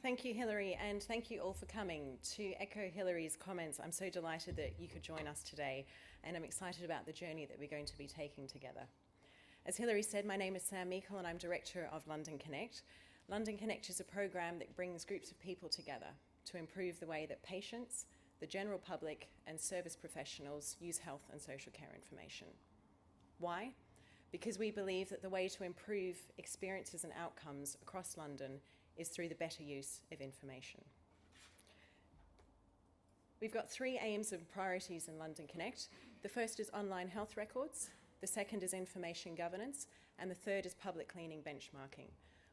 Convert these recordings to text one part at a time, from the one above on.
Thank you, Hilary, and thank you all for coming. To echo Hilary's comments, I'm so delighted that you could join us today, and I'm excited about the journey that we're going to be taking together. As Hilary said, my name is Sam Meikle, and I'm Director of London Connect. London Connect is a program that brings groups of people together to improve the way that patients, the general public, and service professionals use health and social care information. Why? Because we believe that the way to improve experiences and outcomes across London is through the better use of information. We've got three aims and priorities in London Connect. The first is online health records, the second is information governance, and the third is public cleaning benchmarking.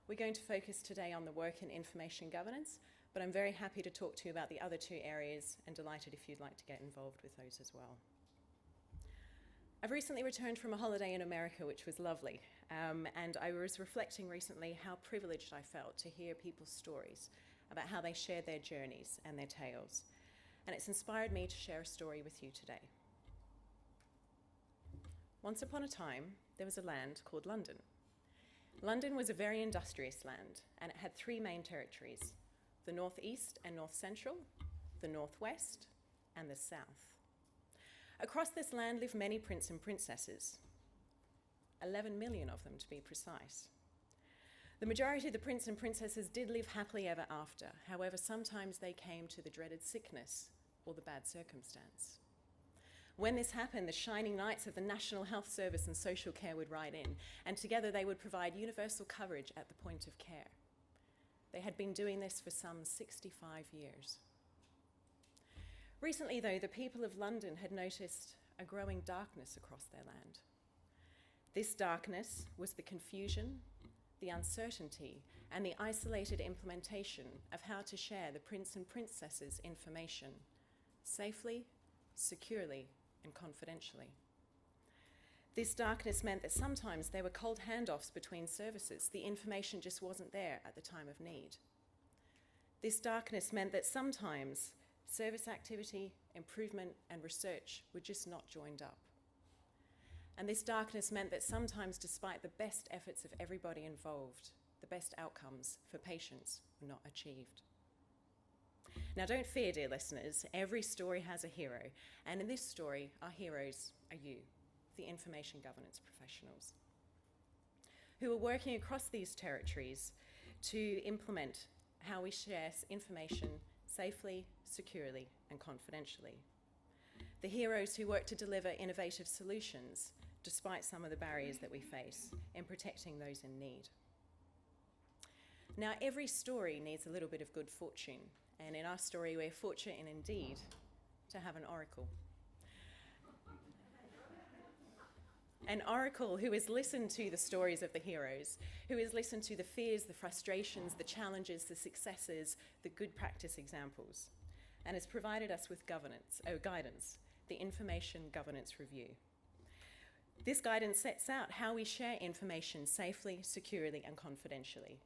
We're going to focus today on the work in information governance, but I'm very happy to talk to you about the other two areas and delighted if you'd like to get involved with those as well. I've recently returned from a holiday in America, which was lovely, and I was reflecting recently how privileged I felt to hear people's stories about how they shared their journeys and their tales. And it's inspired me to share a story with you today. Once upon a time, there was a land called London. London was a very industrious land, and it had three main territories: the North East and North Central, the Northwest, and the South. Across this land lived many princes and princesses, 11 million of them to be precise. The majority of the princes and princesses did live happily ever after. However, sometimes they came to the dreaded sickness or the bad circumstance. When this happened, the shining knights of the National Health Service and social care would ride in, and together they would provide universal coverage at the point of care. They had been doing this for some 65 years. Recently, though, the people of London had noticed a growing darkness across their land. This darkness was the confusion, the uncertainty, and the isolated implementation of how to share the prince and princesses' information safely, securely, and confidentially. This darkness meant that sometimes there were cold handoffs between services. The information just wasn't there at the time of need. This darkness meant that sometimes service activity, improvement, and research were just not joined up. And this darkness meant that sometimes, despite the best efforts of everybody involved, the best outcomes for patients were not achieved. Now, don't fear, dear listeners, every story has a hero, and in this story, our heroes are you, the information governance professionals, who are working across these territories to implement how we share information safely, securely, and confidentially. The heroes who work to deliver innovative solutions despite some of the barriers that we face in protecting those in need. Now, every story needs a little bit of good fortune, and in our story, we're fortunate indeed to have an oracle. An oracle who has listened to the stories of the heroes, who has listened to the fears, the frustrations, the challenges, the successes, the good practice examples, and has provided us with guidance, the Information Governance Review. This guidance sets out how we share information safely, securely, and confidentially.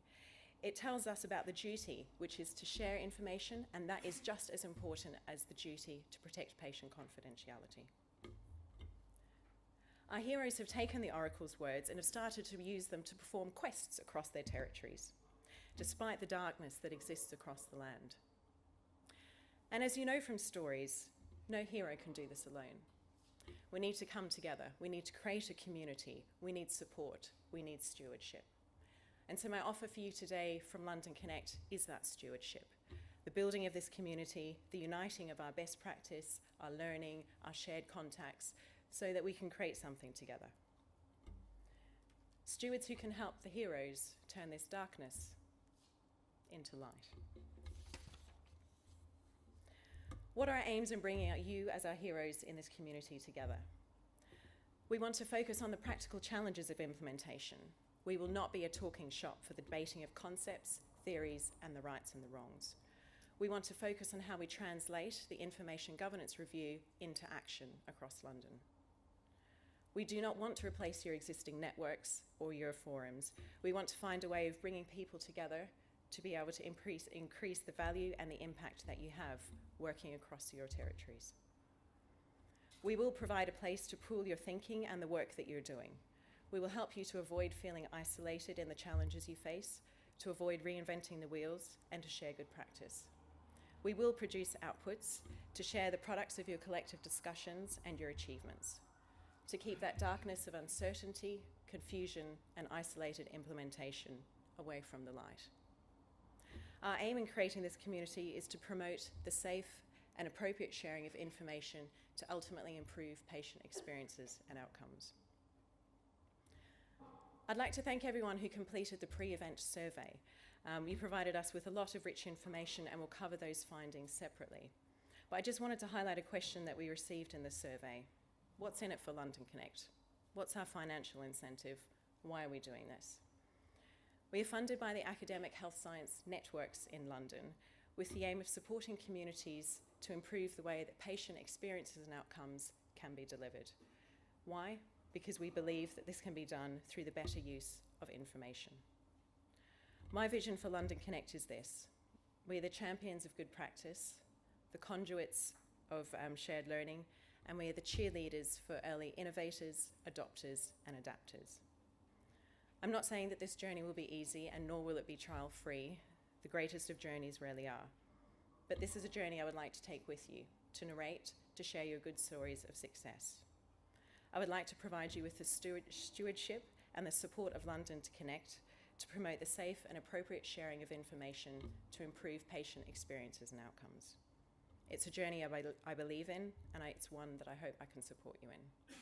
It tells us about the duty, which is to share information, and that is just as important as the duty to protect patient confidentiality. Our heroes have taken the oracle's words and have started to use them to perform quests across their territories, despite the darkness that exists across the land. And as you know from stories, no hero can do this alone. We need to come together. We need to create a community. We need support. We need stewardship. And so my offer for you today from London Connect is that stewardship. The building of this community, the uniting of our best practice, our learning, our shared contacts, so that we can create something together. Stewards who can help the heroes turn this darkness into light. What are our aims in bringing out you as our heroes in this community together? We want to focus on the practical challenges of implementation. We will not be a talking shop for the debating of concepts, theories, and the rights and the wrongs. We want to focus on how we translate the Information Governance Review into action across London. We do not want to replace your existing networks or your forums. We want to find a way of bringing people together to be able to increase the value and the impact that you have working across your territories. We will provide a place to pool your thinking and the work that you're doing. We will help you to avoid feeling isolated in the challenges you face, to avoid reinventing the wheels, and to share good practice. We will produce outputs to share the products of your collective discussions and your achievements, to keep that darkness of uncertainty, confusion, and isolated implementation away from the light. Our aim in creating this community is to promote the safe and appropriate sharing of information to ultimately improve patient experiences and outcomes. I'd like to thank everyone who completed the pre-event survey. You provided us with a lot of rich information, and we'll cover those findings separately. But I just wanted to highlight a question that we received in the survey. What's in it for London Connect? What's our financial incentive? Why are we doing this? We are funded by the Academic Health Science Networks in London with the aim of supporting communities to improve the way that patient experiences and outcomes can be delivered. Why? Because we believe that this can be done through the better use of information. My vision for London Connect is this. We're the champions of good practice, the conduits of shared learning, and we are the cheerleaders for early innovators, adopters, and adapters. I'm not saying that this journey will be easy, and nor will it be trial-free. The greatest of journeys rarely are. But this is a journey I would like to take with you, to narrate, to share your good stories of success. I would like to provide you with the stewardship and the support of London to Connect, to promote the safe and appropriate sharing of information to improve patient experiences and outcomes. It's a journey I believe in, and it's one that I hope I can support you in.